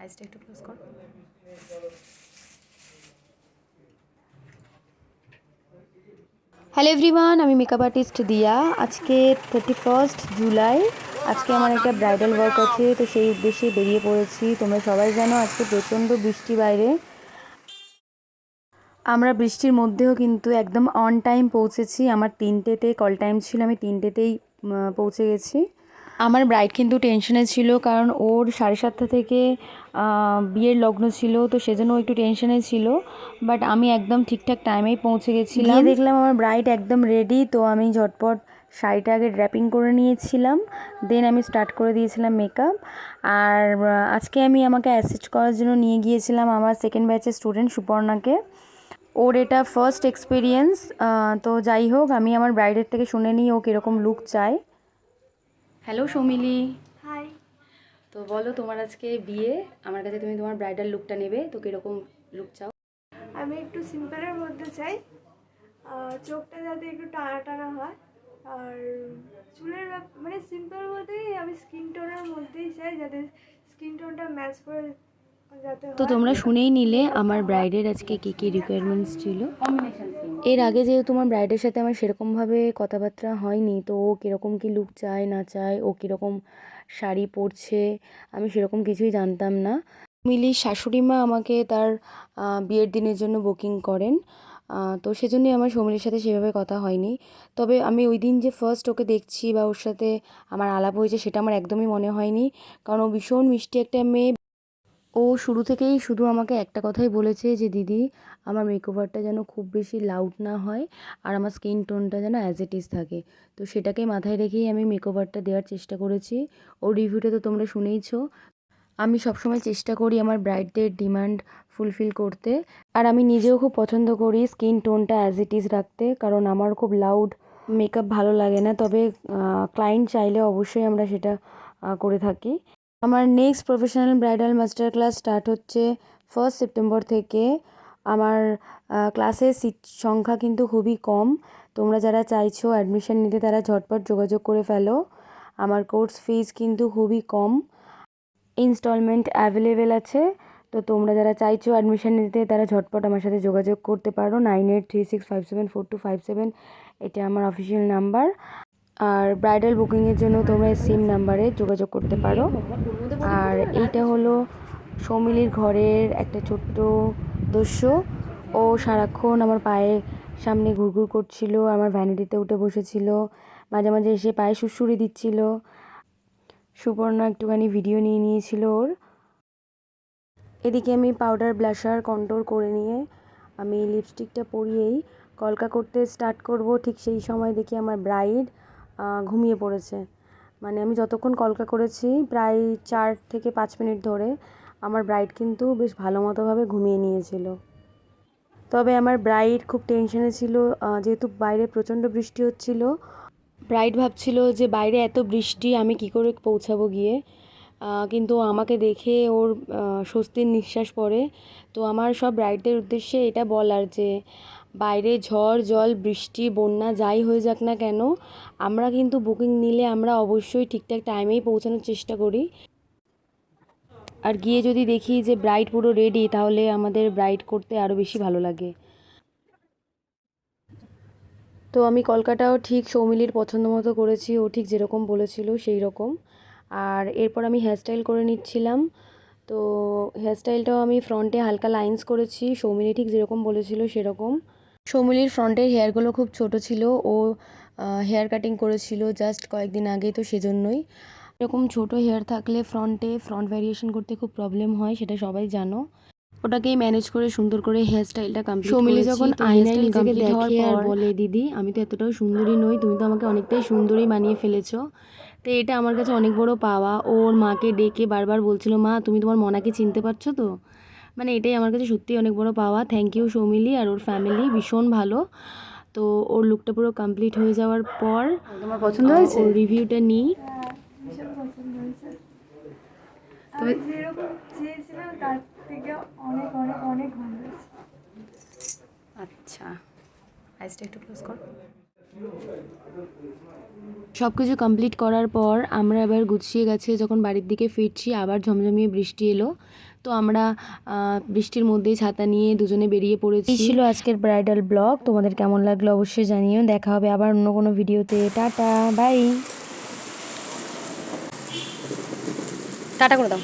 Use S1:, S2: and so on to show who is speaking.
S1: আইসটা একটু ক্লোজ কর। Hello everyone, আমি মেকআপ আর্টিস্ট দিয়া। আজকে 31 জুলাই। আজকে আমার একটা ব্রাইডাল ওয়ার্ক আছে, তো সেই উদ্দেশ্যে বেরিয়ে পড়েছি। তোমরা সবাই জানো আজকে প্রচণ্ড বৃষ্টি বাইরে। আমরা বৃষ্টির মধ্যেও কিন্তু একদম অন টাইম পৌঁছেছি। আমার 3টেতে কল টাইম ছিল, আমি 3টেতেই পৌঁছে গেছি। আমার ব্রাইড কিন্তু টেনশনে ছিল, কারণ ওর 7:30 থেকে বিয়ের লগ্ন ছিল, তো সেজন্য ও একটু টেনশনে ছিল। বাট আমি একদম ঠিকঠাক টাইমেই পৌঁছে গেছিলাম। গিয়ে দেখলাম আমার ব্রাইড একদম রেডি, তো আমি ঝটপট শাড়িটা আগে ড্র্যাপিং করে নিয়েছিলাম, দেন আমি স্টার্ট করে দিয়েছিলাম মেকআপ। আর আজকে আমি আমাকে অ্যাসিস্ট করার জন্য নিয়ে গিয়েছিলাম আমার সেকেন্ড ব্যাচের স্টুডেন্ট সুপর্ণাকে। ওর এটা ফার্স্ট এক্সপিরিয়েন্স। তো যাই হোক, আমি আমার ব্রাইডের থেকে শুনে নিই ও কীরকম লুক চায়। হ্যালো সৌমিলি।
S2: হাই।
S1: তো বলো, তোমার আজকে বিয়ে, আমার কাছে তুমি তোমার ব্রাইডাল লুকটা নেবে, তো কীরকম লুক চাও?
S2: আমি একটু সিম্পলের মধ্যে চাই, চোখটা যাতে একটু টানা টানা হয়, আর চুলের মানে সিম্পল মধ্যেই আমি স্কিন টোনের মধ্যেই চাই, যাতে স্কিন টোনটা ম্যাচ করে যাতে
S1: তো
S2: হয়।
S1: তোমরা শুনেই নিলে আমার ব্রাইডের আজকে কী কী রিকোয়ারমেন্টস ছিল। এর আগে যেহেতু আমার ব্রাইডের সাথে আমার সেরকমভাবে কথাবার্তা হয়নি, তো ও কীরকম কী লুক চায় না চায়, ও কীরকম শাড়ি পরছে, আমি সেরকম কিছুই জানতাম না। মিলির শাশুড়ি মা আমাকে তার বিয়ের দিনের জন্য বুকিং করেন, তো সেজন্যই আমার সৌমিলির সাথে সেভাবে কথা হয়নি। তবে আমি ওই দিন যে ফার্স্ট ওকে দেখছি বা ওর সাথে আমার আলাপ হয়েছে, সেটা আমার একদমই মনে হয়নি, কারণ ও ভীষণ মিষ্টি একটা মেয়ে। ও শুরু থেকেই শুধু আমাকে একটা কথাই বলেছে যে দিদি, আমার মেকওভারটা যেন খুব বেশি লাউড না হয়, আর আমার স্কিন টোনটা যেন অ্যাজ ইট ইজ থাকে। তো সেটাকে মাথায় রেখেই আমি মেকওভারটা দেওয়ার চেষ্টা করেছি। ওর রিভিউটা তো তোমরা শুনেইছো। আমি সবসময় চেষ্টা করি আমার ব্রাইডদের ডিমান্ড ফুলফিল করতে, আর আমি নিজেও খুব পছন্দ করি স্কিন টোনটা অ্যাজ ইট ইজ রাখতে, কারণ আমার খুব লাউড মেকআপ ভালো লাগে না। তবে ক্লায়েন্ট চাইলে অবশ্যই আমরা সেটা করে থাকি। আমার next professional bridal master class start হচ্ছে 1 সেপ্টেম্বর থেকে। আমার ক্লাসের সিট সংখ্যা কিন্তু খুবই কম। তোমরা যারা চাইছো অ্যাডমিশন নিতে তারা ঝটপট যোগাযোগ করে ফেলো। আমার কোর্স ফিজ কিন্তু খুবই কম, ইনস্টলমেন্ট অ্যাভেলেবেল আছে। তো তোমরা যারা চাইছো অ্যাডমিশন নিতে তারা ঝটপট আমার সাথে যোগাযোগ করতে পারো। 9836574257, এটা আমার অফিসিয়াল নাম্বার। আর ব্রাইডাল বুকিংয়ের জন্য তোমরা সেম নাম্বারে যোগাযোগ করতে পারো। আর এইটা হলো সৌমিলির ঘরের একটা ছোট্ট দৃশ্য। ও সারাক্ষণ আমার পায়ের সামনে ঘুরঘুর করছিল, আমার ভ্যানিটিতে উঠে বসেছিল, মাঝে মাঝে এসে পায়ে সুড়সুড়ি দিচ্ছিল। সুপর্ণা একটুখানি ভিডিও নিয়ে নিয়েছিল ওর। এদিকে আমি পাউডার, ব্লাশার, কন্ট্রোল করে নিয়ে আমি লিপস্টিকটা পরিয়েই কলকা করতে স্টার্ট করব। ঠিক সেই সময় দেখি আমার ব্রাইড ঘুমিয়ে পড়েছে। মানে আমি যতক্ষণ কলকা করেছি প্রায় 4 থেকে 5 মিনিট ধরে, আমার ব্রাইড কিন্তু বেশ ভালো মতোভাবে ঘুমিয়ে নিয়েছিল। তবে আমার ব্রাইড খুব টেনশনে ছিল, যেহেতু বাইরে প্রচণ্ড বৃষ্টি হচ্ছিল। ব্রাইড ভাবছিল যে বাইরে এত বৃষ্টি আমি কি করে পৌঁছাবো গিয়ে, কিন্তু আমাকে দেখে ওর স্বস্তির নিঃশ্বাস পড়ে। তো আমার সব ব্রাইডদের উদ্দেশ্যে এটা বলার যে বাইরে ঝড় জল বৃষ্টি বন্যা যাই হয়ে যাক না কেন, আমরা কিন্তু বুকিং নিলে আমরা অবশ্যই ঠিকঠাক টাইমেই পৌঁছানোর চেষ্টা করি। আর গিয়ে যদি দেখি যে ব্রাইড পুরো রেডি, তাহলে আমাদের ব্রাইড করতে আরও বেশি ভালো লাগে। তো আমি কলকাটাও ঠিক সৌমিলির পছন্দ মতো করেছি, ও ঠিক যেরকম বলেছিল সেই রকম। আর এরপর আমি হেয়ারস্টাইল করে নিচ্ছিলাম। তো হেয়ারস্টাইলটাও আমি ফ্রন্টে হালকা লাইন্স করেছি, সৌমিলি ঠিক যেরকম বলেছিল সেরকম। সৌমিলির ফ্রন্টের হেয়ারগুলো খুব ছোট ছিল, ও হেয়ার কাটিং করেছিল জাস্ট কয়েকদিন আগে, তো সেজন্যই। এরকম ছোট হেয়ার থাকলে ফ্রন্ট ভ্যারিয়েশন করতে খুব প্রবলেম হয়, সেটা সবাই জানো। ওটাকেই ম্যানেজ করে সুন্দর করে হেয়ারস্টাইলটা কমপ্লিট করেছি। সৌমিলি যখন আয়নায় নিজেকে দেখে আর বলে, দিদি আমি তো এতটাও সুন্দরী নই, তুমি তো আমাকে অনেকটাই সুন্দরী বানিয়ে ফেলেছো। তো এটা আমার কাছে অনেক বড় পাওয়া। ওর মাকে ডেকে বারবার বলছিল, মা তুমি তোমার মনাকে চিনতে পারছো তো। মানে এটাই আমার কাছে সত্যিই অনেক বড় পাওয়া। থ্যাংক ইউ সৌমিলি, আর ওর ফ্যামিলি ভীষণ ভালো। তো ওর লুকটা পুরো কমপ্লিট হয়ে যাওয়ার পর তোমার পছন্দ হয়েছে, ওর রিভিউটা নিই।
S2: ভীষণ পছন্দ হয়েছে। আমি যেরকম চেয়েছিলাম তার থেকে অনেক অনেক অনেক ভালো হয়েছে।
S1: আচ্ছা, আইসটা একটু ক্লোজ কর। সব কিছু কমপ্লিট করার পর আমরা এবার গুছিয়ে গেছে যখন বাড়ির দিকে ফিরছি, আবার ঝমঝমিয়ে বৃষ্টি এলো। তো আমরা বৃষ্টির মধ্যেই ছাতা নিয়ে দুজনে বেরিয়ে পড়েছি। এই ছিল আজকের ব্রাইডাল ব্লগ। তোমাদের কেমন লাগলো অবশ্যই জানিও। দেখা হবে আবার অন্য কোনো ভিডিওতে। Tata, by. টাটা করে দাও।